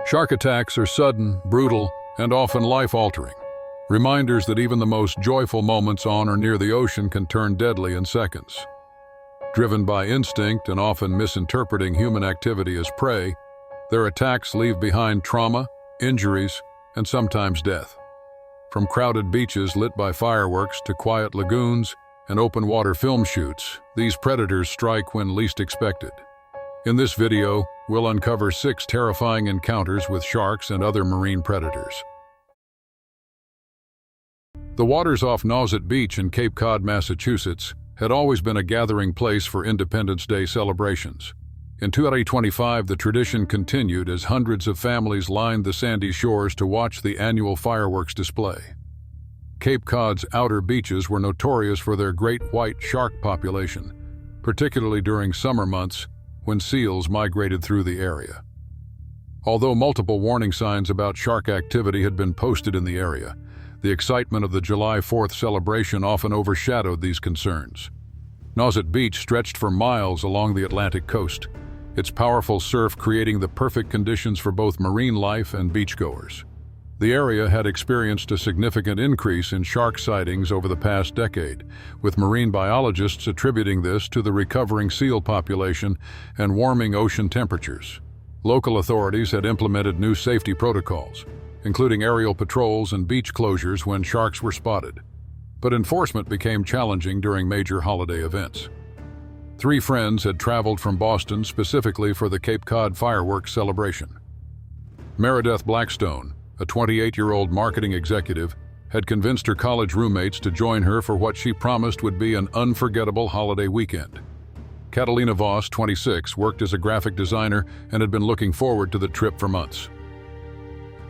Shark attacks are sudden, brutal, and often life-altering. Reminders that even the most joyful moments on or near the ocean can turn deadly in seconds. Driven by instinct and often misinterpreting human activity as prey, their attacks leave behind trauma, injuries, and sometimes death. From crowded beaches lit by fireworks to quiet lagoons and open-water film shoots, these predators strike when least expected. In this video, we'll uncover 6 terrifying encounters with sharks and other marine predators. The waters off Nauset Beach in Cape Cod, Massachusetts, had always been a gathering place for Independence Day celebrations. In 2025, the tradition continued as hundreds of families lined the sandy shores to watch the annual fireworks display. Cape Cod's outer beaches were notorious for their great white shark population, particularly during summer months when seals migrated through the area. Although multiple warning signs about shark activity had been posted in the area, the excitement of the July 4th celebration often overshadowed these concerns. Nauset Beach stretched for miles along the Atlantic coast, its powerful surf creating the perfect conditions for both marine life and beachgoers. The area had experienced a significant increase in shark sightings over the past decade, with marine biologists attributing this to the recovering seal population and warming ocean temperatures. Local authorities had implemented new safety protocols, including aerial patrols and beach closures when sharks were spotted. But enforcement became challenging during major holiday events. 3 friends had traveled from Boston specifically for the Cape Cod fireworks celebration. Meredith Blackstone, a 28-year-old marketing executive, had convinced her college roommates to join her for what she promised would be an unforgettable holiday weekend. Catalina Voss, 26, worked as a graphic designer and had been looking forward to the trip for months.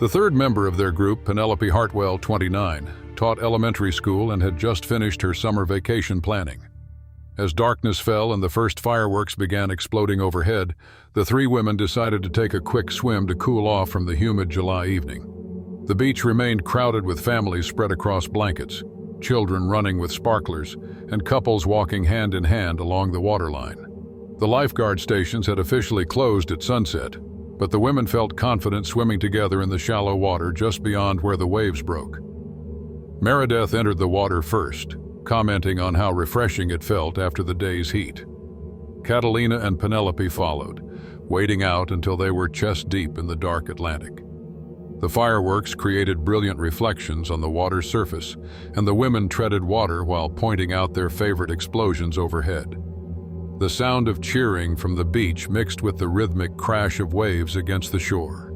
The third member of their group, Penelope Hartwell, 29, taught elementary school and had just finished her summer vacation planning. As darkness fell and the first fireworks began exploding overhead, the 3 women decided to take a quick swim to cool off from the humid July evening. The beach remained crowded with families spread across blankets, children running with sparklers, and couples walking hand in hand along the waterline. The lifeguard stations had officially closed at sunset, but the women felt confident swimming together in the shallow water just beyond where the waves broke. Meredith entered the water first, commenting on how refreshing it felt after the day's heat. Catalina and Penelope followed, wading out until they were chest-deep in the dark Atlantic. The fireworks created brilliant reflections on the water's surface, and the women treaded water while pointing out their favorite explosions overhead. The sound of cheering from the beach mixed with the rhythmic crash of waves against the shore.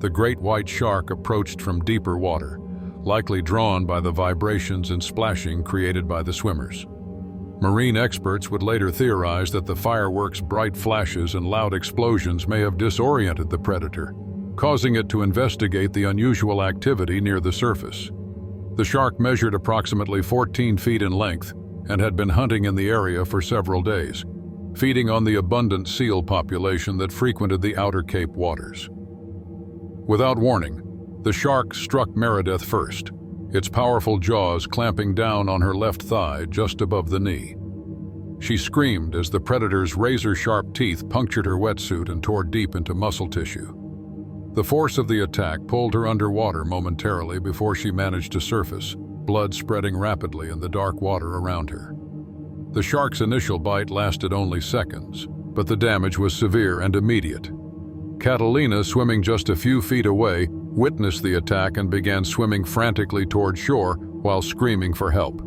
The great white shark approached from deeper water, likely drawn by the vibrations and splashing created by the swimmers. Marine experts would later theorize that the fireworks' bright flashes and loud explosions may have disoriented the predator, causing it to investigate the unusual activity near the surface. The shark measured approximately 14 feet in length and had been hunting in the area for several days, feeding on the abundant seal population that frequented the outer Cape waters. Without warning, the shark struck Meredith first, its powerful jaws clamping down on her left thigh just above the knee. She screamed as the predator's razor-sharp teeth punctured her wetsuit and tore deep into muscle tissue. The force of the attack pulled her underwater momentarily before she managed to surface, blood spreading rapidly in the dark water around her. The shark's initial bite lasted only seconds, but the damage was severe and immediate. Catalina, swimming just a few feet away, witnessed the attack and began swimming frantically toward shore while screaming for help.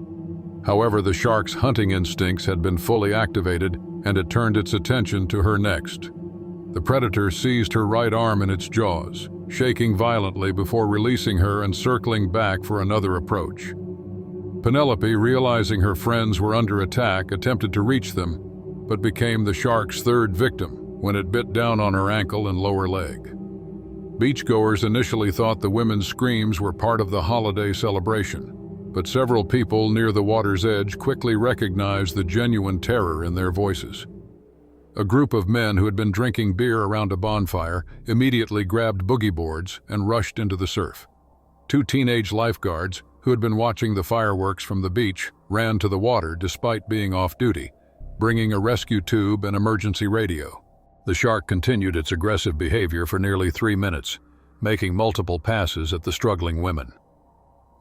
However, the shark's hunting instincts had been fully activated, and it turned its attention to her next. The predator seized her right arm in its jaws, shaking violently before releasing her and circling back for another approach. Penelope, realizing her friends were under attack, attempted to reach them, but became the shark's third victim when it bit down on her ankle and lower leg. Beachgoers initially thought the women's screams were part of the holiday celebration, but several people near the water's edge quickly recognized the genuine terror in their voices. A group of men who had been drinking beer around a bonfire immediately grabbed boogie boards and rushed into the surf. 2 teenage lifeguards, who had been watching the fireworks from the beach, ran to the water despite being off duty, bringing a rescue tube and emergency radio. The shark continued its aggressive behavior for nearly 3 minutes, making multiple passes at the struggling women.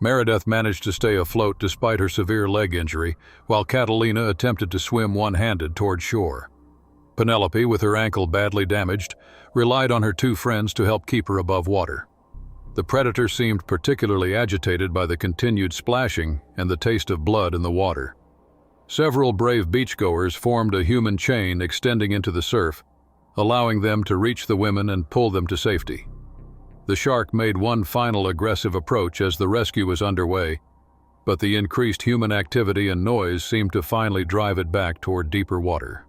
Meredith managed to stay afloat despite her severe leg injury, while Catalina attempted to swim one-handed toward shore. Penelope, with her ankle badly damaged, relied on her 2 friends to help keep her above water. The predator seemed particularly agitated by the continued splashing and the taste of blood in the water. Several brave beachgoers formed a human chain extending into the surf, allowing them to reach the women and pull them to safety. The shark made one final aggressive approach as the rescue was underway, but the increased human activity and noise seemed to finally drive it back toward deeper water.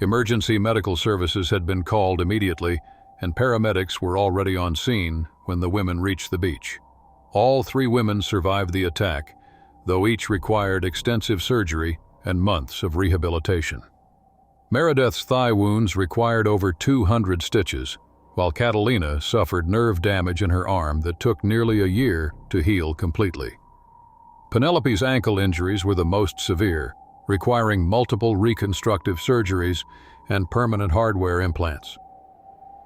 Emergency medical services had been called immediately, and paramedics were already on scene when the women reached the beach. All 3 women survived the attack, though each required extensive surgery and months of rehabilitation. Meredith's thigh wounds required over 200 stitches, while Catalina suffered nerve damage in her arm that took nearly a year to heal completely. Penelope's ankle injuries were the most severe, requiring multiple reconstructive surgeries and permanent hardware implants.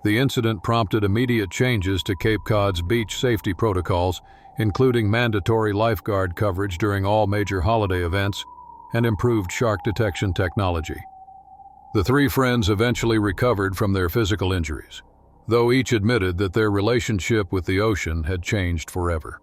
The incident prompted immediate changes to Cape Cod's beach safety protocols, including mandatory lifeguard coverage during all major holiday events and improved shark detection technology. The 3 friends eventually recovered from their physical injuries, though each admitted that their relationship with the ocean had changed forever.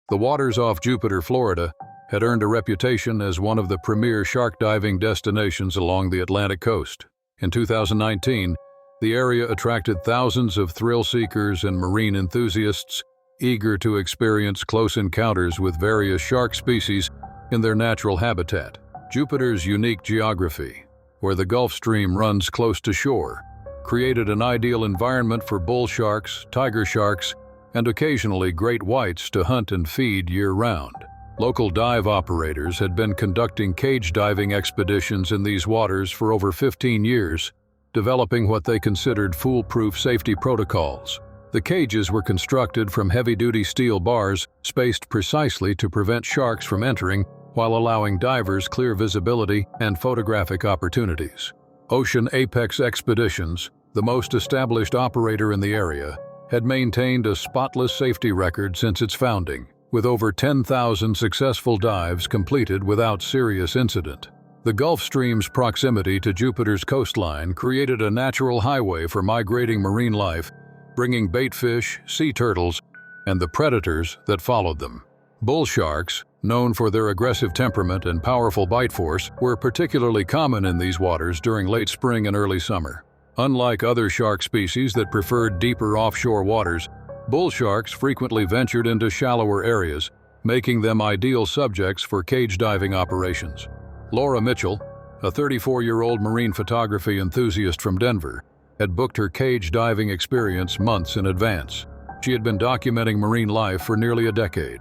The waters off Jupiter, Florida, had earned a reputation as one of the premier shark diving destinations along the Atlantic coast. In 2019, the area attracted thousands of thrill seekers and marine enthusiasts eager to experience close encounters with various shark species in their natural habitat. Jupiter's unique geography, where the Gulf Stream runs close to shore, created an ideal environment for bull sharks, tiger sharks, and occasionally great whites to hunt and feed year-round. Local dive operators had been conducting cage diving expeditions in these waters for over 15 years, developing what they considered foolproof safety protocols. The cages were constructed from heavy-duty steel bars spaced precisely to prevent sharks from entering while allowing divers clear visibility and photographic opportunities. Ocean Apex Expeditions, the most established operator in the area, had maintained a spotless safety record since its founding, with over 10,000 successful dives completed without serious incident. The Gulf Stream's proximity to Jupiter's coastline created a natural highway for migrating marine life, bringing baitfish, sea turtles, and the predators that followed them. Bull sharks, known for their aggressive temperament and powerful bite force, were particularly common in these waters during late spring and early summer. Unlike other shark species that preferred deeper offshore waters, bull sharks frequently ventured into shallower areas, making them ideal subjects for cage diving operations. Laura Mitchell, a 34-year-old marine photography enthusiast from Denver, had booked her cage diving experience months in advance. She had been documenting marine life for nearly a decade,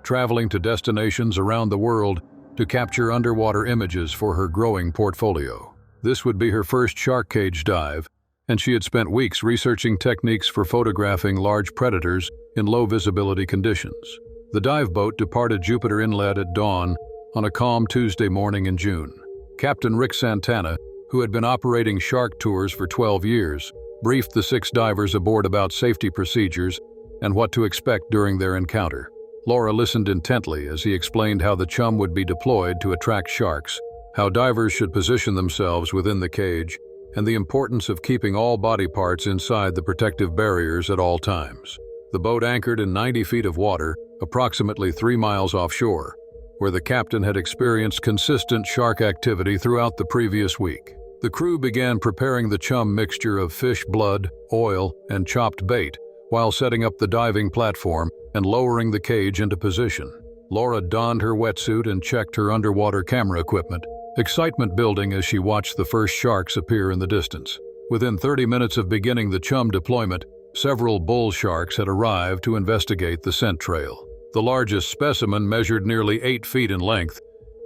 traveling to destinations around the world to capture underwater images for her growing portfolio. This would be her first shark cage dive, and she had spent weeks researching techniques for photographing large predators in low-visibility conditions. The dive boat departed Jupiter Inlet at dawn on a calm Tuesday morning in June. Captain Rick Santana, who had been operating shark tours for 12 years, briefed the 6 divers aboard about safety procedures and what to expect during their encounter. Laura listened intently as he explained how the chum would be deployed to attract sharks, how divers should position themselves within the cage, and the importance of keeping all body parts inside the protective barriers at all times. The boat anchored in 90 feet of water, approximately 3 miles offshore, where the captain had experienced consistent shark activity throughout the previous week. The crew began preparing the chum mixture of fish blood, oil, and chopped bait, while setting up the diving platform and lowering the cage into position. Laura donned her wetsuit and checked her underwater camera equipment, excitement building as she watched the first sharks appear in the distance. Within 30 minutes of beginning the chum deployment, several bull sharks had arrived to investigate the scent trail. The largest specimen measured nearly 8 feet in length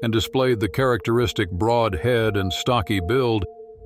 and displayed the characteristic broad head and stocky build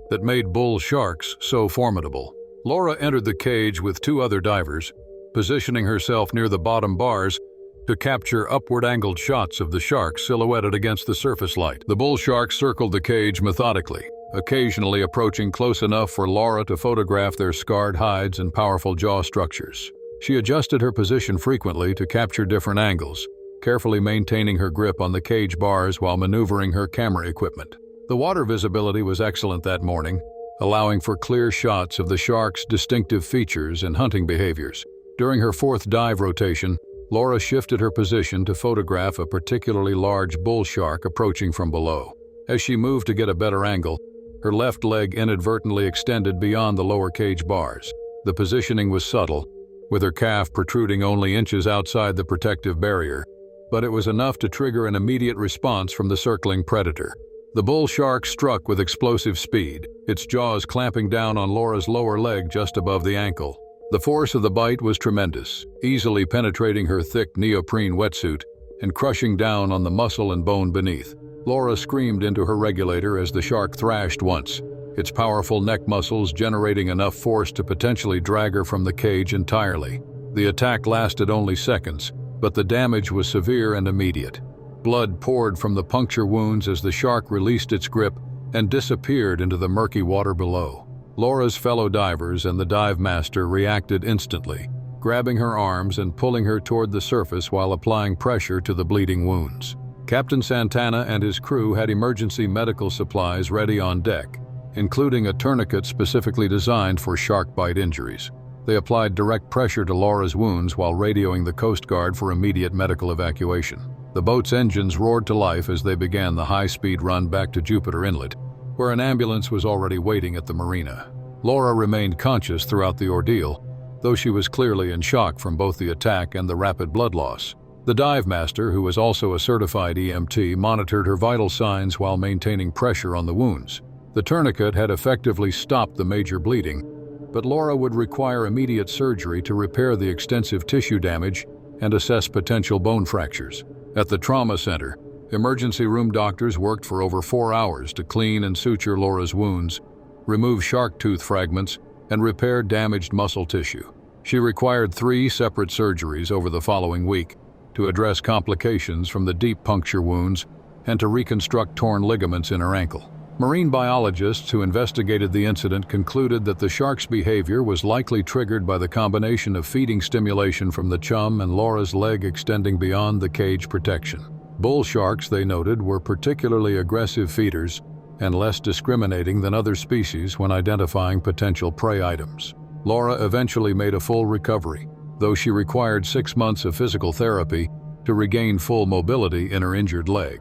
that made bull sharks so formidable. Laura entered the cage with 2 other divers, positioning herself near the bottom bars to capture upward-angled shots of the shark silhouetted against the surface light. The bull shark circled the cage methodically, occasionally approaching close enough for Laura to photograph their scarred hides and powerful jaw structures. She adjusted her position frequently to capture different angles, carefully maintaining her grip on the cage bars while maneuvering her camera equipment. The water visibility was excellent that morning, allowing for clear shots of the shark's distinctive features and hunting behaviors. During her fourth dive rotation, Laura shifted her position to photograph a particularly large bull shark approaching from below. As she moved to get a better angle, her left leg inadvertently extended beyond the lower cage bars. The positioning was subtle, with her calf protruding only inches outside the protective barrier, but it was enough to trigger an immediate response from the circling predator. The bull shark struck with explosive speed, its jaws clamping down on Laura's lower leg just above the ankle. The force of the bite was tremendous, easily penetrating her thick neoprene wetsuit and crushing down on the muscle and bone beneath. Laura screamed into her regulator as the shark thrashed once, its powerful neck muscles generating enough force to potentially drag her from the cage entirely. The attack lasted only seconds, but the damage was severe and immediate. Blood poured from the puncture wounds as the shark released its grip and disappeared into the murky water below. Laura's fellow divers and the dive master reacted instantly, grabbing her arms and pulling her toward the surface while applying pressure to the bleeding wounds. Captain Santana and his crew had emergency medical supplies ready on deck, including a tourniquet specifically designed for shark bite injuries. They applied direct pressure to Laura's wounds while radioing the Coast Guard for immediate medical evacuation. The boat's engines roared to life as they began the high-speed run back to Jupiter Inlet, where an ambulance was already waiting at the marina. Laura remained conscious throughout the ordeal, though she was clearly in shock from both the attack and the rapid blood loss. The dive master, who was also a certified EMT, monitored her vital signs while maintaining pressure on the wounds. The tourniquet had effectively stopped the major bleeding, but Laura would require immediate surgery to repair the extensive tissue damage and assess potential bone fractures. At the trauma center, emergency room doctors worked for over 4 hours to clean and suture Laura's wounds, remove shark tooth fragments, and repair damaged muscle tissue. She required 3 separate surgeries over the following week to address complications from the deep puncture wounds and to reconstruct torn ligaments in her ankle. Marine biologists who investigated the incident concluded that the shark's behavior was likely triggered by the combination of feeding stimulation from the chum and Laura's leg extending beyond the cage protection. Bull sharks, they noted, were particularly aggressive feeders and less discriminating than other species when identifying potential prey items. Laura eventually made a full recovery, though she required 6 months of physical therapy to regain full mobility in her injured leg.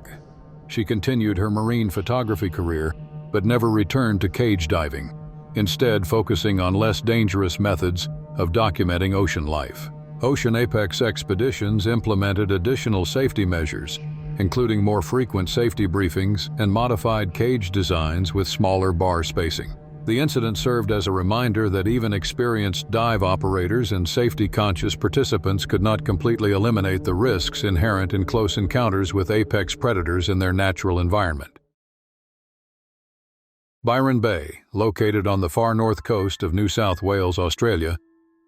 She continued her marine photography career, but never returned to cage diving, instead focusing on less dangerous methods of documenting ocean life. Ocean Apex expeditions implemented additional safety measures, including more frequent safety briefings and modified cage designs with smaller bar spacing. The incident served as a reminder that even experienced dive operators and safety-conscious participants could not completely eliminate the risks inherent in close encounters with apex predators in their natural environment. Byron Bay, located on the far north coast of New South Wales, Australia,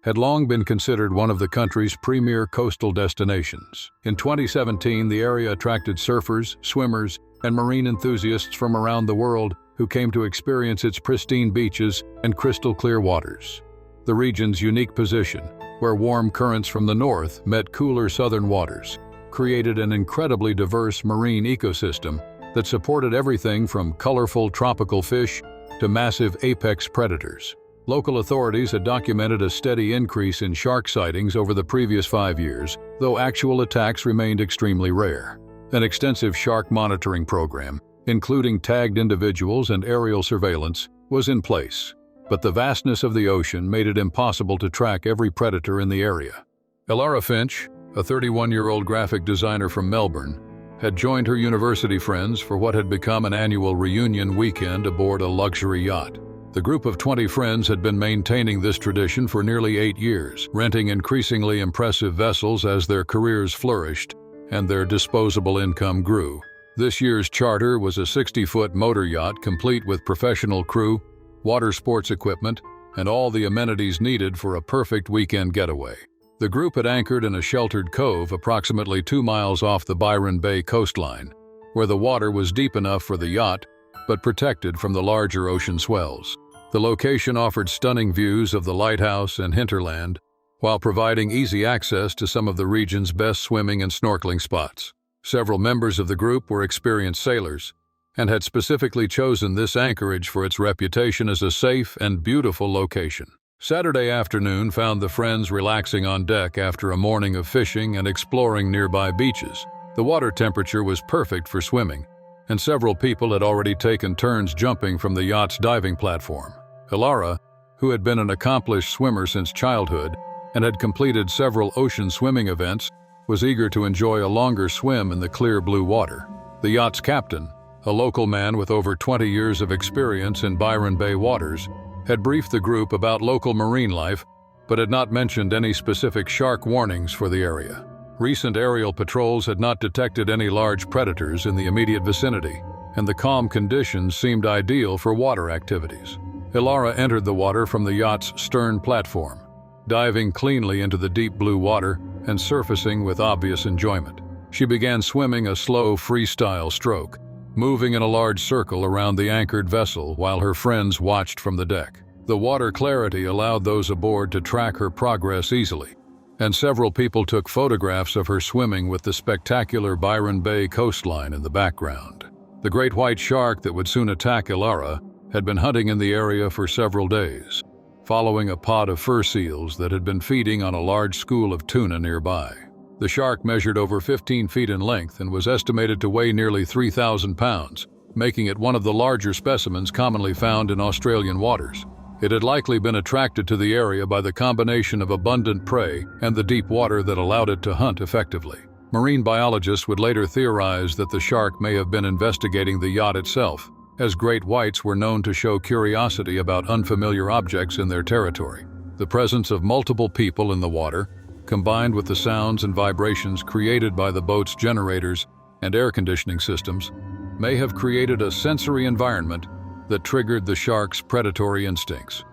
had long been considered one of the country's premier coastal destinations. In 2017, the area attracted surfers, swimmers, and marine enthusiasts from around the world who came to experience its pristine beaches and crystal-clear waters. The region's unique position, where warm currents from the north met cooler southern waters, created an incredibly diverse marine ecosystem that supported everything from colorful tropical fish to massive apex predators. Local authorities had documented a steady increase in shark sightings over the previous 5 years, though actual attacks remained extremely rare. An extensive shark monitoring program, including tagged individuals and aerial surveillance, was in place, but the vastness of the ocean made it impossible to track every predator in the area. Elara Finch, a 31-year-old graphic designer from Melbourne, had joined her university friends for what had become an annual reunion weekend aboard a luxury yacht. The group of 20 friends had been maintaining this tradition for nearly 8 years, renting increasingly impressive vessels as their careers flourished and their disposable income grew. This year's charter was a 60-foot motor yacht complete with professional crew, water sports equipment, and all the amenities needed for a perfect weekend getaway. The group had anchored in a sheltered cove approximately 2 miles off the Byron Bay coastline, where the water was deep enough for the yacht but protected from the larger ocean swells. The location offered stunning views of the lighthouse and hinterland, while providing easy access to some of the region's best swimming and snorkeling spots. Several members of the group were experienced sailors and had specifically chosen this anchorage for its reputation as a safe and beautiful location. Saturday afternoon found the friends relaxing on deck after a morning of fishing and exploring nearby beaches. The water temperature was perfect for swimming, and several people had already taken turns jumping from the yacht's diving platform. Ilara, who had been an accomplished swimmer since childhood and had completed several ocean swimming events, was eager to enjoy a longer swim in the clear blue water. The yacht's captain, a local man with over 20 years of experience in Byron Bay waters, had briefed the group about local marine life, but had not mentioned any specific shark warnings for the area. Recent aerial patrols had not detected any large predators in the immediate vicinity, and the calm conditions seemed ideal for water activities. Ilara entered the water from the yacht's stern platform, diving cleanly into the deep blue water and surfacing with obvious enjoyment. She began swimming a slow freestyle stroke, moving in a large circle around the anchored vessel while her friends watched from the deck. The water clarity allowed those aboard to track her progress easily, and several people took photographs of her swimming with the spectacular Byron Bay coastline in the background. The great white shark that would soon attack Ilara had been hunting in the area for several days, following a pod of fur seals that had been feeding on a large school of tuna nearby. The shark measured over 15 feet in length and was estimated to weigh nearly 3,000 pounds, making it one of the larger specimens commonly found in Australian waters. It had likely been attracted to the area by the combination of abundant prey and the deep water that allowed it to hunt effectively. Marine biologists would later theorize that the shark may have been investigating the yacht itself, as great whites were known to show curiosity about unfamiliar objects in their territory. The presence of multiple people in the water, combined with the sounds and vibrations created by the boat's generators and air conditioning systems, may have created a sensory environment that triggered the shark's predatory instincts.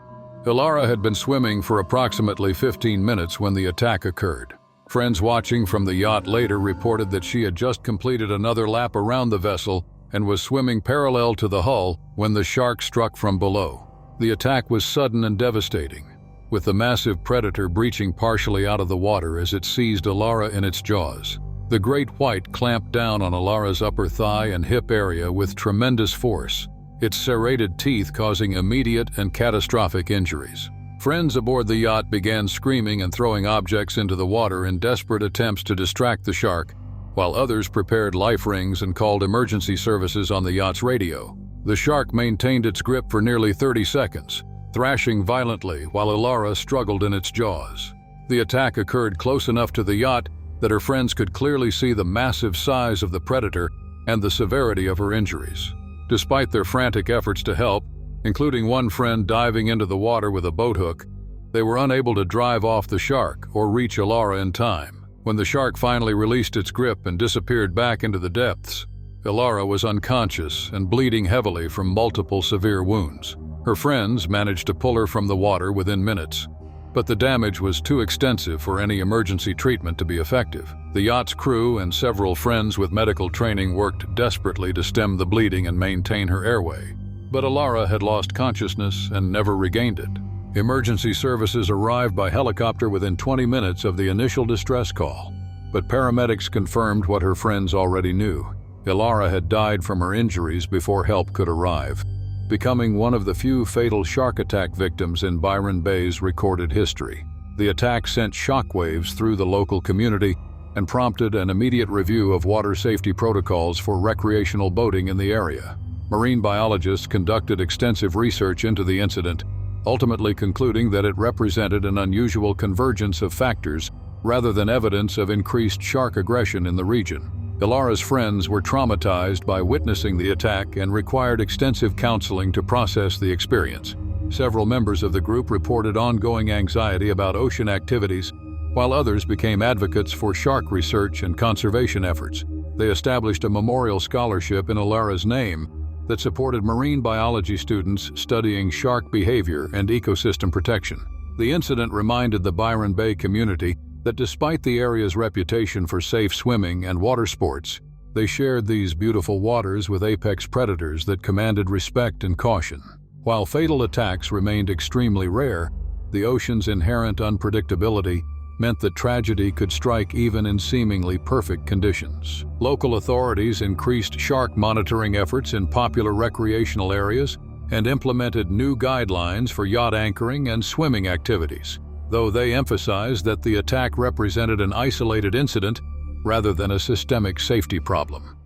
Ilara had been swimming for approximately 15 minutes when the attack occurred. Friends watching from the yacht later reported that she had just completed another lap around the vessel and was swimming parallel to the hull when the shark struck from below. The attack was sudden and devastating, with the massive predator breaching partially out of the water as it seized Ilara in its jaws. The great white clamped down on Ilara's upper thigh and hip area with tremendous force, its serrated teeth causing immediate and catastrophic injuries. Friends aboard the yacht began screaming and throwing objects into the water in desperate attempts to distract the shark, while others prepared life rings and called emergency services on the yacht's radio. The shark maintained its grip for nearly 30 seconds, thrashing violently while Ilara struggled in its jaws. The attack occurred close enough to the yacht that her friends could clearly see the massive size of the predator and the severity of her injuries. Despite their frantic efforts to help, including one friend diving into the water with a boat hook, they were unable to drive off the shark or reach Ilara in time. When the shark finally released its grip and disappeared back into the depths, Ilara was unconscious and bleeding heavily from multiple severe wounds. Her friends managed to pull her from the water within minutes, but the damage was too extensive for any emergency treatment to be effective. The yacht's crew and several friends with medical training worked desperately to stem the bleeding and maintain her airway, but Ilara had lost consciousness and never regained it. Emergency services arrived by helicopter within 20 minutes of the initial distress call, but paramedics confirmed what her friends already knew. Ilara had died from her injuries before help could arrive, becoming one of the few fatal shark attack victims in Byron Bay's recorded history. The attack sent shockwaves through the local community and prompted an immediate review of water safety protocols for recreational boating in the area. Marine biologists conducted extensive research into the incident, ultimately concluding that it represented an unusual convergence of factors rather than evidence of increased shark aggression in the region. Ilara's friends were traumatized by witnessing the attack and required extensive counseling to process the experience. Several members of the group reported ongoing anxiety about ocean activities, while others became advocates for shark research and conservation efforts. They established a memorial scholarship in Ilara's name that supported marine biology students studying shark behavior and ecosystem protection. The incident reminded the Byron Bay community that despite the area's reputation for safe swimming and water sports, They shared these beautiful waters with apex predators that commanded respect and caution. While fatal attacks remained extremely rare, the ocean's inherent unpredictability meant that tragedy could strike even in seemingly perfect conditions. Local authorities increased shark monitoring efforts in popular recreational areas and implemented new guidelines for yacht anchoring and swimming activities, though they emphasized that the attack represented an isolated incident rather than a systemic safety problem.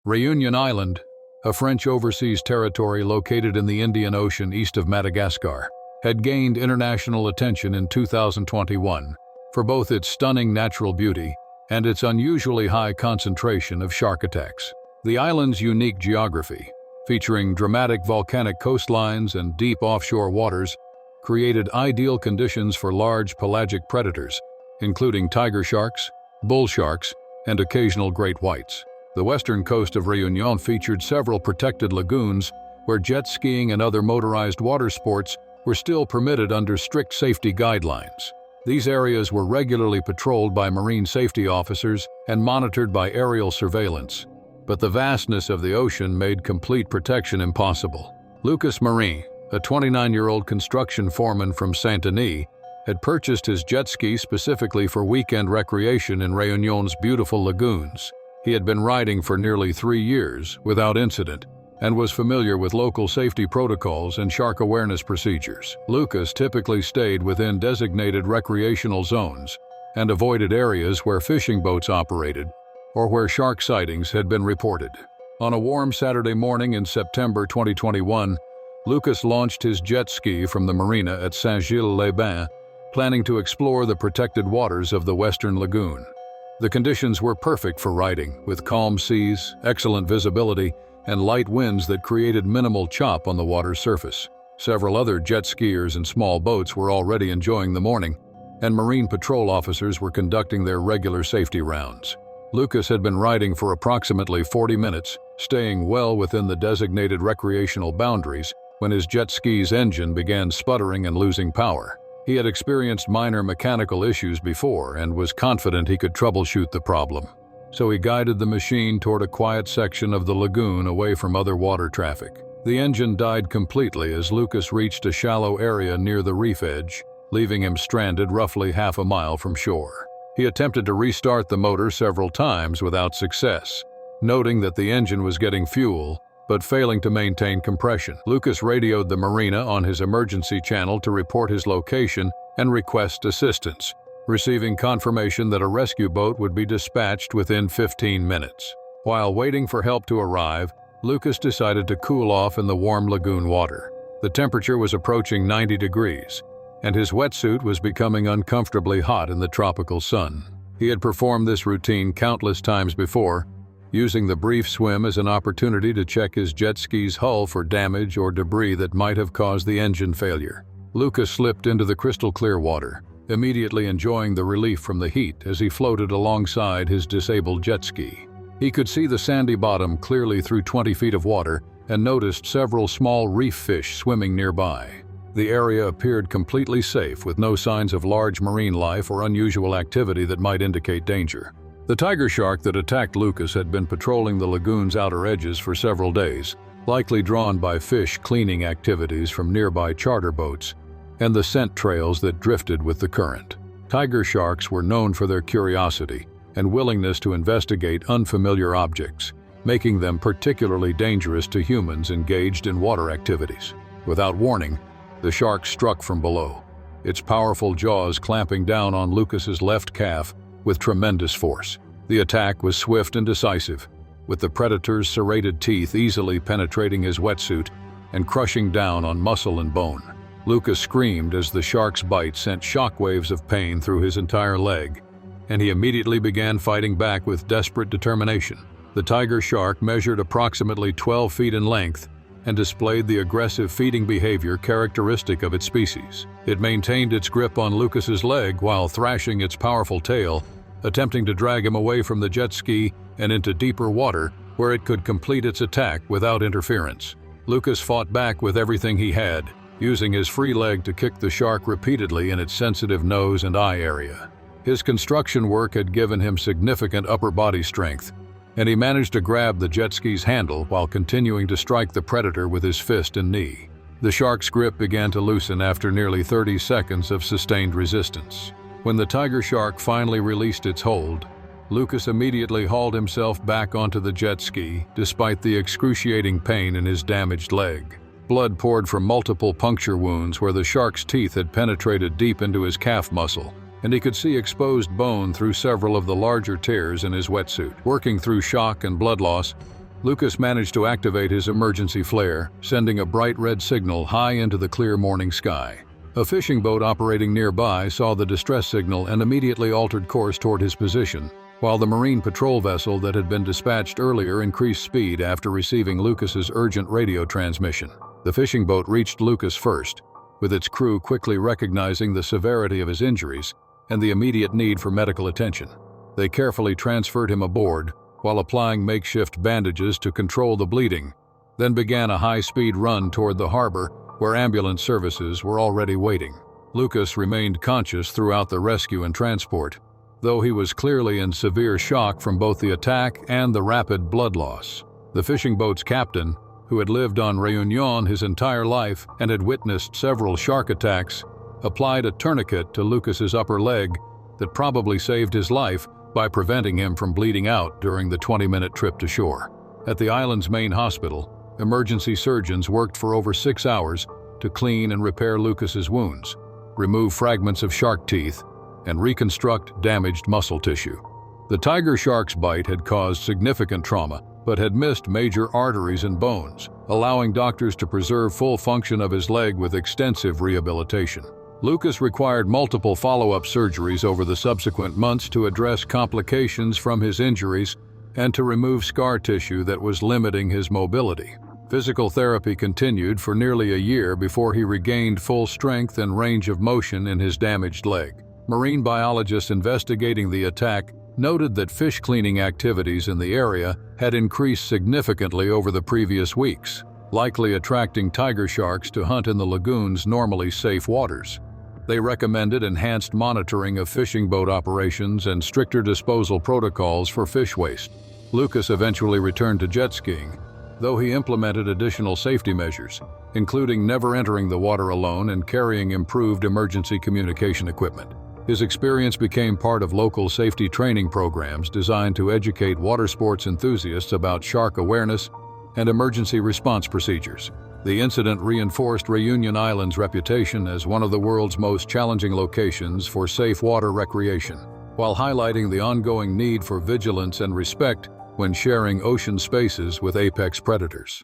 Réunion Island, a French overseas territory located in the Indian Ocean east of Madagascar, had gained international attention in 2021 for both its stunning natural beauty and its unusually high concentration of shark attacks. The island's unique geography, featuring dramatic volcanic coastlines and deep offshore waters, created ideal conditions for large pelagic predators, including tiger sharks, bull sharks, and occasional great whites. The western coast of Réunion featured several protected lagoons where jet skiing and other motorized water sports were still permitted under strict safety guidelines. These areas were regularly patrolled by marine safety officers and monitored by aerial surveillance, but the vastness of the ocean made complete protection impossible. Lucas Marin, a 29-year-old construction foreman from Saint-Denis, had purchased his jet ski specifically for weekend recreation in Réunion's beautiful lagoons. He had been riding for nearly 3 years without incident and was familiar with local safety protocols and shark awareness procedures. Lucas typically stayed within designated recreational zones and avoided areas where fishing boats operated or where shark sightings had been reported. On a warm Saturday morning in September 2021, Lucas launched his jet ski from the marina at Saint-Gilles-les-Bains, planning to explore the protected waters of the Western Lagoon. The conditions were perfect for riding, with calm seas, excellent visibility, and light winds that created minimal chop on the water's surface. Several other jet skiers and small boats were already enjoying the morning, and marine patrol officers were conducting their regular safety rounds. Lucas had been riding for approximately 40 minutes, staying well within the designated recreational boundaries, when his jet ski's engine began sputtering and losing power. He had experienced minor mechanical issues before and was confident he could troubleshoot the problem. So he guided the machine toward a quiet section of the lagoon away from other water traffic. The engine died completely as Lucas reached a shallow area near the reef edge, leaving him stranded roughly half a mile from shore. He attempted to restart the motor several times without success, noting that the engine was getting fuel, but failing to maintain compression. Lucas radioed the marina on his emergency channel to report his location and request assistance, receiving confirmation that a rescue boat would be dispatched within 15 minutes. While waiting for help to arrive, Lucas decided to cool off in the warm lagoon water. The temperature was approaching 90 degrees, and his wetsuit was becoming uncomfortably hot in the tropical sun. He had performed this routine countless times before, using the brief swim as an opportunity to check his jet ski's hull for damage or debris that might have caused the engine failure. Lucas slipped into the crystal-clear water, immediately enjoying the relief from the heat as he floated alongside his disabled jet ski. He could see the sandy bottom clearly through 20 feet of water and noticed several small reef fish swimming nearby. The area appeared completely safe, with no signs of large marine life or unusual activity that might indicate danger. The tiger shark that attacked Lucas had been patrolling the lagoon's outer edges for several days, likely drawn by fish cleaning activities from nearby charter boats and the scent trails that drifted with the current. Tiger sharks were known for their curiosity and willingness to investigate unfamiliar objects, making them particularly dangerous to humans engaged in water activities. Without warning, the shark struck from below, its powerful jaws clamping down on Lucas's left calf with tremendous force. The attack was swift and decisive, with the predator's serrated teeth easily penetrating his wetsuit and crushing down on muscle and bone. Lucas screamed as the shark's bite sent shockwaves of pain through his entire leg, and he immediately began fighting back with desperate determination. The tiger shark measured approximately 12 feet in length and displayed the aggressive feeding behavior characteristic of its species. It maintained its grip on Lucas's leg while thrashing its powerful tail, attempting to drag him away from the jet ski and into deeper water where it could complete its attack without interference. Lucas fought back with everything he had, using his free leg to kick the shark repeatedly in its sensitive nose and eye area. His construction work had given him significant upper body strength, and he managed to grab the jet ski's handle while continuing to strike the predator with his fist and knee. The shark's grip began to loosen after nearly 30 seconds of sustained resistance. When the tiger shark finally released its hold, Lucas immediately hauled himself back onto the jet ski despite the excruciating pain in his damaged leg. Blood poured from multiple puncture wounds where the shark's teeth had penetrated deep into his calf muscle, and he could see exposed bone through several of the larger tears in his wetsuit. Working through shock and blood loss, Lucas managed to activate his emergency flare, sending a bright red signal high into the clear morning sky. A fishing boat operating nearby saw the distress signal and immediately altered course toward his position, while the Marine patrol vessel that had been dispatched earlier increased speed after receiving Lucas's urgent radio transmission. The fishing boat reached Lucas first, with its crew quickly recognizing the severity of his injuries and the immediate need for medical attention. They carefully transferred him aboard while applying makeshift bandages to control the bleeding, then began a high-speed run toward the harbor where ambulance services were already waiting. Lucas remained conscious throughout the rescue and transport, though he was clearly in severe shock from both the attack and the rapid blood loss. The fishing boat's captain, who had lived on Réunion his entire life and had witnessed several shark attacks, applied a tourniquet to Lucas's upper leg that probably saved his life by preventing him from bleeding out during the 20-minute trip to shore. At the island's main hospital, emergency surgeons worked for over 6 hours to clean and repair Lucas's wounds, remove fragments of shark teeth, and reconstruct damaged muscle tissue. The tiger shark's bite had caused significant trauma, but had missed major arteries and bones, allowing doctors to preserve full function of his leg with extensive rehabilitation. Lucas required multiple follow-up surgeries over the subsequent months to address complications from his injuries and to remove scar tissue that was limiting his mobility. Physical therapy continued for nearly a year before he regained full strength and range of motion in his damaged leg. Marine biologists investigating the attack noted that fish cleaning activities in the area had increased significantly over the previous weeks, likely attracting tiger sharks to hunt in the lagoon's normally safe waters. They recommended enhanced monitoring of fishing boat operations and stricter disposal protocols for fish waste. Lucas eventually returned to jet skiing, though he implemented additional safety measures, including never entering the water alone and carrying improved emergency communication equipment. His experience became part of local safety training programs designed to educate water sports enthusiasts about shark awareness and emergency response procedures. The incident reinforced Réunion Island's reputation as one of the world's most challenging locations for safe water recreation, while highlighting the ongoing need for vigilance and respect when sharing ocean spaces with apex predators.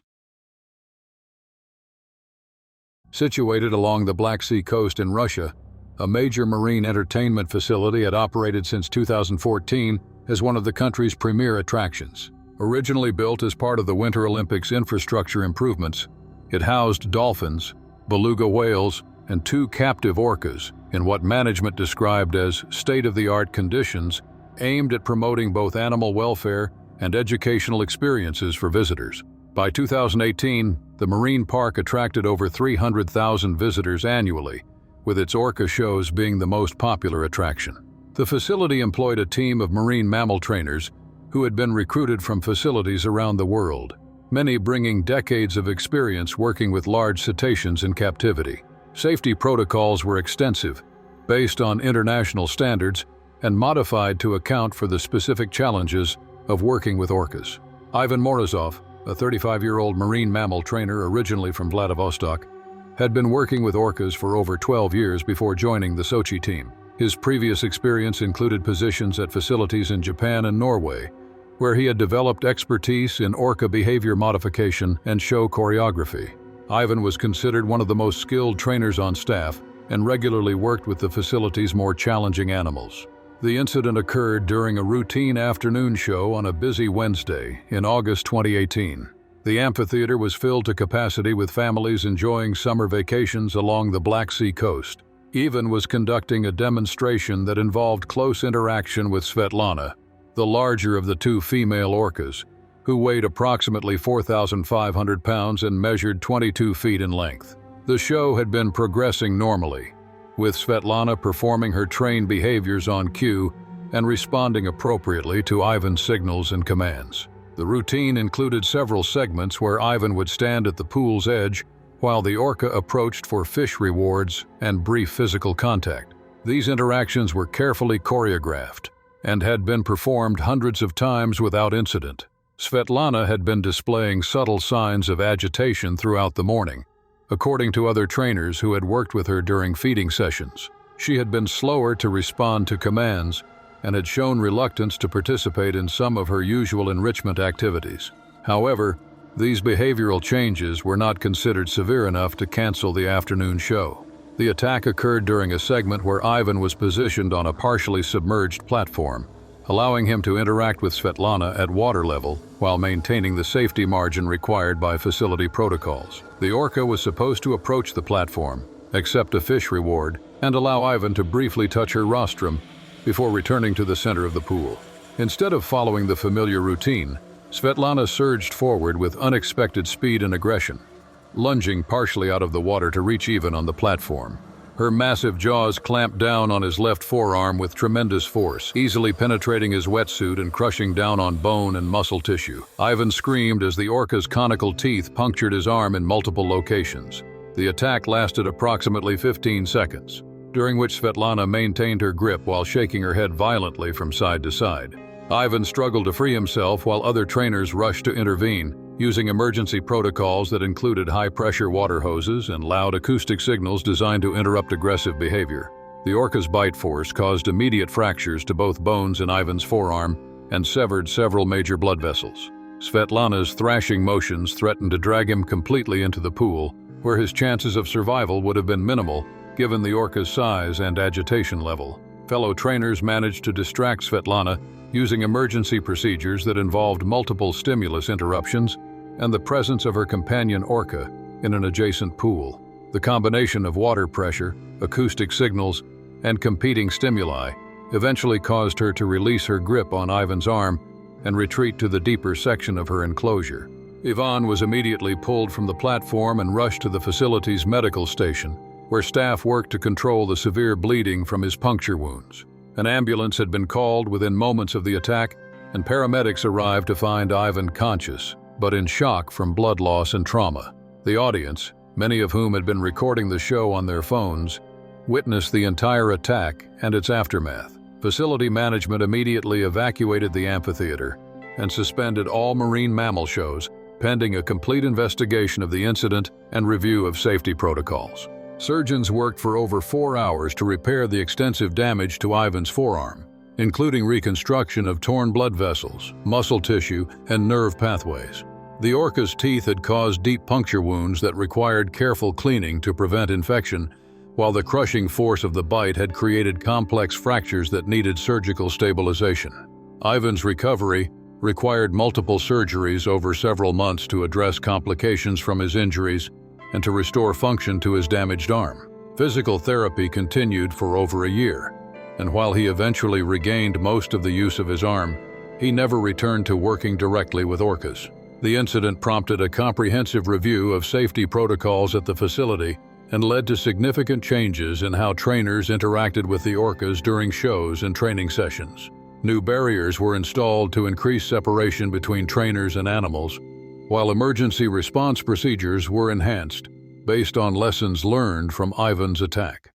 Situated along the Black Sea coast in Russia, a major marine entertainment facility had operated since 2014 as one of the country's premier attractions. Originally built as part of the Winter Olympics infrastructure improvements, it housed dolphins, beluga whales, and 2 captive orcas in what management described as state-of-the-art conditions aimed at promoting both animal welfare and educational experiences for visitors. By 2018, the marine park attracted over 300,000 visitors annually, with its orca shows being the most popular attraction. The facility employed a team of marine mammal trainers who had been recruited from facilities around the world, many bringing decades of experience working with large cetaceans in captivity. Safety protocols were extensive, based on international standards, and modified to account for the specific challenges of working with orcas. Ivan Morozov, a 35-year-old marine mammal trainer originally from Vladivostok, had been working with orcas for over 12 years before joining the Sochi team. His previous experience included positions at facilities in Japan and Norway, where he had developed expertise in orca behavior modification and show choreography. Ivan was considered one of the most skilled trainers on staff and regularly worked with the facility's more challenging animals. The incident occurred during a routine afternoon show on a busy Wednesday in August 2018. The amphitheater was filled to capacity with families enjoying summer vacations along the Black Sea coast. Ivan was conducting a demonstration that involved close interaction with Svetlana, the larger of the 2 female orcas, who weighed approximately 4,500 pounds and measured 22 feet in length. The show had been progressing normally, with Svetlana performing her trained behaviors on cue and responding appropriately to Ivan's signals and commands. The routine included several segments where Ivan would stand at the pool's edge while the orca approached for fish rewards and brief physical contact. These interactions were carefully choreographed and had been performed hundreds of times without incident. Svetlana had been displaying subtle signs of agitation throughout the morning, according to other trainers who had worked with her during feeding sessions. She had been slower to respond to commands and had shown reluctance to participate in some of her usual enrichment activities. However, these behavioral changes were not considered severe enough to cancel the afternoon show. The attack occurred during a segment where Ivan was positioned on a partially submerged platform, allowing him to interact with Svetlana at water level while maintaining the safety margin required by facility protocols. The orca was supposed to approach the platform, accept a fish reward, and allow Ivan to briefly touch her rostrum before returning to the center of the pool. Instead of following the familiar routine, Svetlana surged forward with unexpected speed and aggression, lunging partially out of the water to reach Ivan on the platform. Her massive jaws clamped down on his left forearm with tremendous force, easily penetrating his wetsuit and crushing down on bone and muscle tissue. Ivan screamed as the orca's conical teeth punctured his arm in multiple locations. The attack lasted approximately 15 seconds, during which Svetlana maintained her grip while shaking her head violently from side to side. Ivan struggled to free himself while other trainers rushed to intervene, using emergency protocols that included high-pressure water hoses and loud acoustic signals designed to interrupt aggressive behavior. The orca's bite force caused immediate fractures to both bones in Ivan's forearm and severed several major blood vessels. Svetlana's thrashing motions threatened to drag him completely into the pool, where his chances of survival would have been minimal given the orca's size and agitation level. Fellow trainers managed to distract Svetlana using emergency procedures that involved multiple stimulus interruptions and the presence of her companion orca in an adjacent pool. The combination of water pressure, acoustic signals, and competing stimuli eventually caused her to release her grip on Ivan's arm and retreat to the deeper section of her enclosure. Ivan was immediately pulled from the platform and rushed to the facility's medical station, where staff worked to control the severe bleeding from his puncture wounds. An ambulance had been called within moments of the attack, and paramedics arrived to find Ivan conscious, but in shock from blood loss and trauma. The audience, many of whom had been recording the show on their phones, witnessed the entire attack and its aftermath. Facility management immediately evacuated the amphitheater and suspended all marine mammal shows, pending a complete investigation of the incident and review of safety protocols. Surgeons worked for over 4 hours to repair the extensive damage to Ivan's forearm, including reconstruction of torn blood vessels, muscle tissue, and nerve pathways. The orca's teeth had caused deep puncture wounds that required careful cleaning to prevent infection, while the crushing force of the bite had created complex fractures that needed surgical stabilization. Ivan's recovery required multiple surgeries over several months to address complications from his injuries and to restore function to his damaged arm. Physical therapy continued for over a year, and while he eventually regained most of the use of his arm, he never returned to working directly with orcas. The incident prompted a comprehensive review of safety protocols at the facility and led to significant changes in how trainers interacted with the orcas during shows and training sessions. New barriers were installed to increase separation between trainers and animals, while emergency response procedures were enhanced based on lessons learned from Ivan's attack.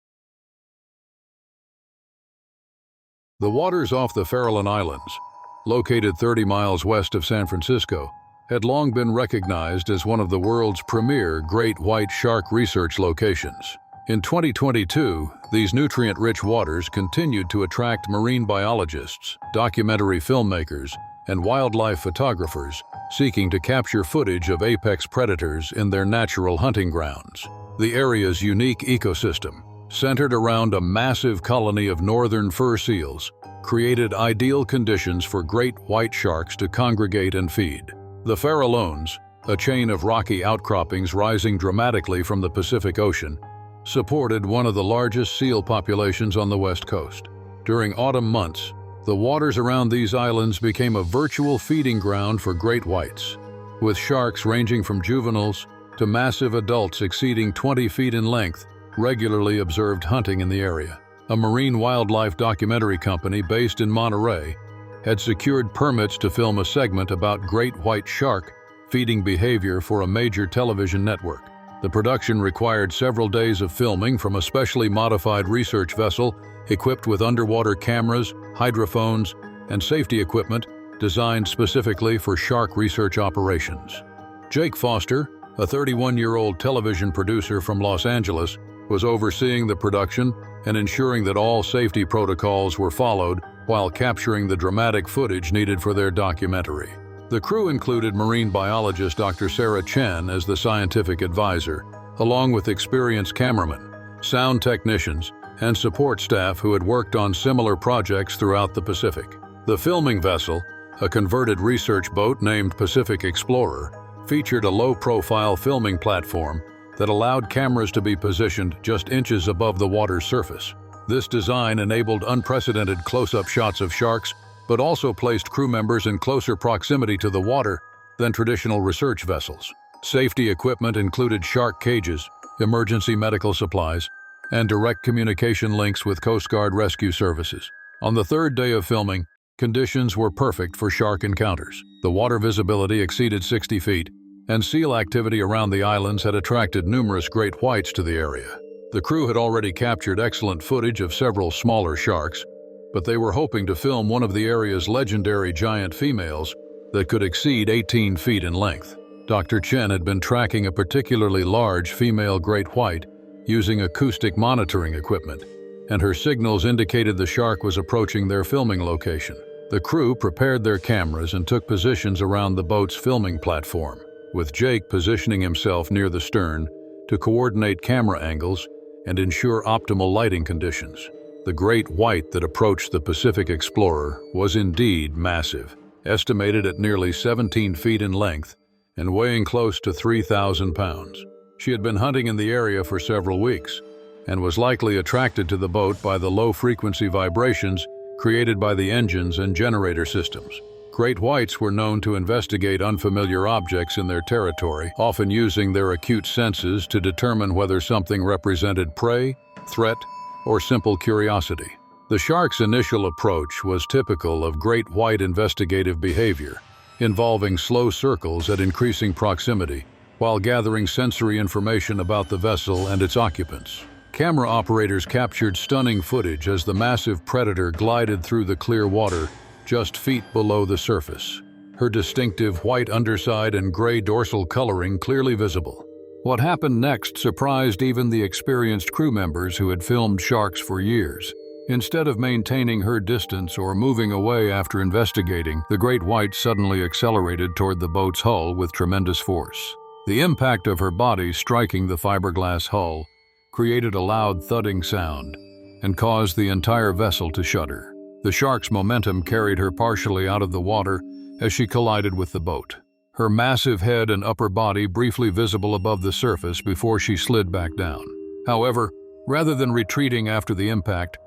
The waters off the Farallon Islands, located 30 miles west of San Francisco, had long been recognized as one of the world's premier great white shark research locations. In 2022, these nutrient-rich waters continued to attract marine biologists, documentary filmmakers, and wildlife photographers seeking to capture footage of apex predators in their natural hunting grounds. The area's unique ecosystem, centered around a massive colony of northern fur seals, created ideal conditions for great white sharks to congregate and feed. The Farallones, a chain of rocky outcroppings rising dramatically from the Pacific Ocean, supported one of the largest seal populations on the West Coast. During autumn months, the waters around these islands became a virtual feeding ground for great whites, with sharks ranging from juveniles to massive adults exceeding 20 feet in length regularly observed hunting in the area. A marine wildlife documentary company based in Monterey had secured permits to film a segment about great white shark feeding behavior for a major television network. The production required several days of filming from a specially modified research vessel equipped with underwater cameras, hydrophones, and safety equipment designed specifically for shark research operations. Jake Foster, a 31-year-old television producer from Los Angeles, was overseeing the production and ensuring that all safety protocols were followed while capturing the dramatic footage needed for their documentary. The crew included marine biologist Dr. Sarah Chen as the scientific advisor, along with experienced cameramen, sound technicians, and support staff who had worked on similar projects throughout the Pacific. The filming vessel, a converted research boat named Pacific Explorer, featured a low-profile filming platform that allowed cameras to be positioned just inches above the water's surface. This design enabled unprecedented close-up shots of sharks, but also placed crew members in closer proximity to the water than traditional research vessels. Safety equipment included shark cages, emergency medical supplies, and direct communication links with Coast Guard rescue services. On the third day of filming, conditions were perfect for shark encounters. The water visibility exceeded 60 feet, and seal activity around the islands had attracted numerous great whites to the area. The crew had already captured excellent footage of several smaller sharks, but they were hoping to film one of the area's legendary giant females that could exceed 18 feet in length. Dr. Chen had been tracking a particularly large female great white using acoustic monitoring equipment, and her signals indicated the shark was approaching their filming location. The crew prepared their cameras and took positions around the boat's filming platform, with Jake positioning himself near the stern to coordinate camera angles and ensure optimal lighting conditions. The great white that approached the Pacific Explorer was indeed massive, estimated at nearly 17 feet in length and weighing close to 3,000 pounds. She had been hunting in the area for several weeks and was likely attracted to the boat by the low-frequency vibrations created by the engines and generator systems. Great whites were known to investigate unfamiliar objects in their territory, often using their acute senses to determine whether something represented prey, threat, or simple curiosity. The shark's initial approach was typical of great white investigative behavior, involving slow circles at increasing proximity, while gathering sensory information about the vessel and its occupants. Camera operators captured stunning footage as the massive predator glided through the clear water just feet below the surface, her distinctive white underside and gray dorsal coloring clearly visible. What happened next surprised even the experienced crew members who had filmed sharks for years. Instead of maintaining her distance or moving away after investigating, the great white suddenly accelerated toward the boat's hull with tremendous force. The impact of her body striking the fiberglass hull created a loud thudding sound and caused the entire vessel to shudder. The shark's momentum carried her partially out of the water as she collided with the boat, her massive head and upper body briefly visible above the surface before she slid back down. However, rather than retreating after the impact,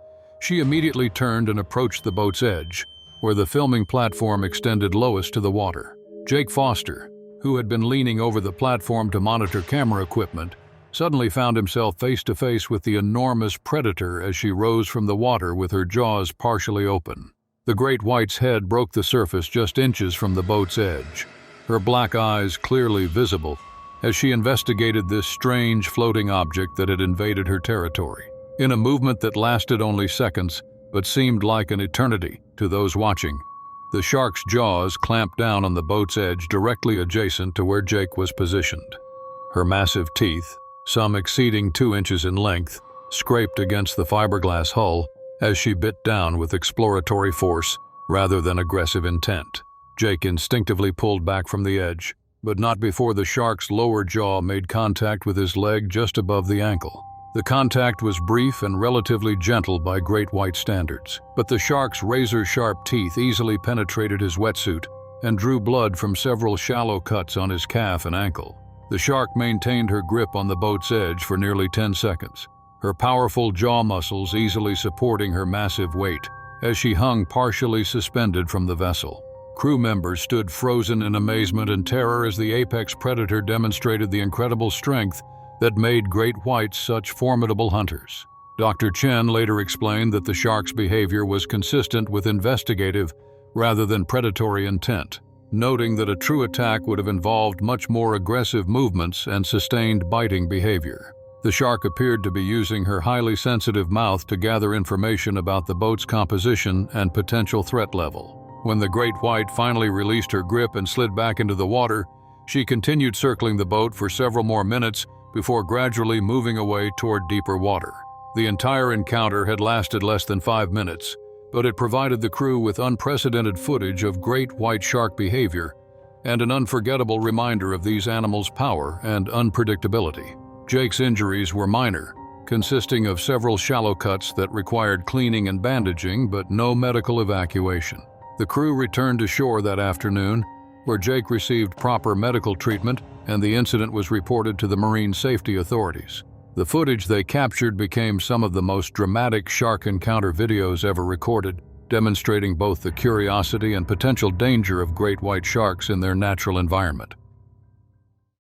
she immediately turned and approached the boat's edge, where the filming platform extended lowest to the water. Jake Foster, who had been leaning over the platform to monitor camera equipment, suddenly found himself face to face with the enormous predator as she rose from the water with her jaws partially open. The great white's head broke the surface just inches from the boat's edge, her black eyes clearly visible as she investigated this strange floating object that had invaded her territory. In a movement that lasted only seconds, but seemed like an eternity to those watching, the shark's jaws clamped down on the boat's edge directly adjacent to where Jake was positioned. Her massive teeth, some exceeding 2 inches in length, scraped against the fiberglass hull as she bit down with exploratory force rather than aggressive intent. Jake instinctively pulled back from the edge, but not before the shark's lower jaw made contact with his leg just above the ankle. The contact was brief and relatively gentle by great white standards, but the shark's razor-sharp teeth easily penetrated his wetsuit and drew blood from several shallow cuts on his calf and ankle. The shark maintained her grip on the boat's edge for nearly 10 seconds, her powerful jaw muscles easily supporting her massive weight as she hung partially suspended from the vessel. Crew members stood frozen in amazement and terror as the apex predator demonstrated the incredible strength that made great whites such formidable hunters. Dr. Chen later explained that the shark's behavior was consistent with investigative rather than predatory intent, noting that a true attack would have involved much more aggressive movements and sustained biting behavior. The shark appeared to be using her highly sensitive mouth to gather information about the boat's composition and potential threat level. When the great white finally released her grip and slid back into the water, she continued circling the boat for several more minutes before gradually moving away toward deeper water. The entire encounter had lasted less than 5 minutes, but it provided the crew with unprecedented footage of great white shark behavior and an unforgettable reminder of these animals' power and unpredictability. Jake's injuries were minor, consisting of several shallow cuts that required cleaning and bandaging but no medical evacuation. The crew returned to shore that afternoon, where Jake received proper medical treatment and the incident was reported to the marine safety authorities. The footage they captured became some of the most dramatic shark encounter videos ever recorded, demonstrating both the curiosity and potential danger of great white sharks in their natural environment.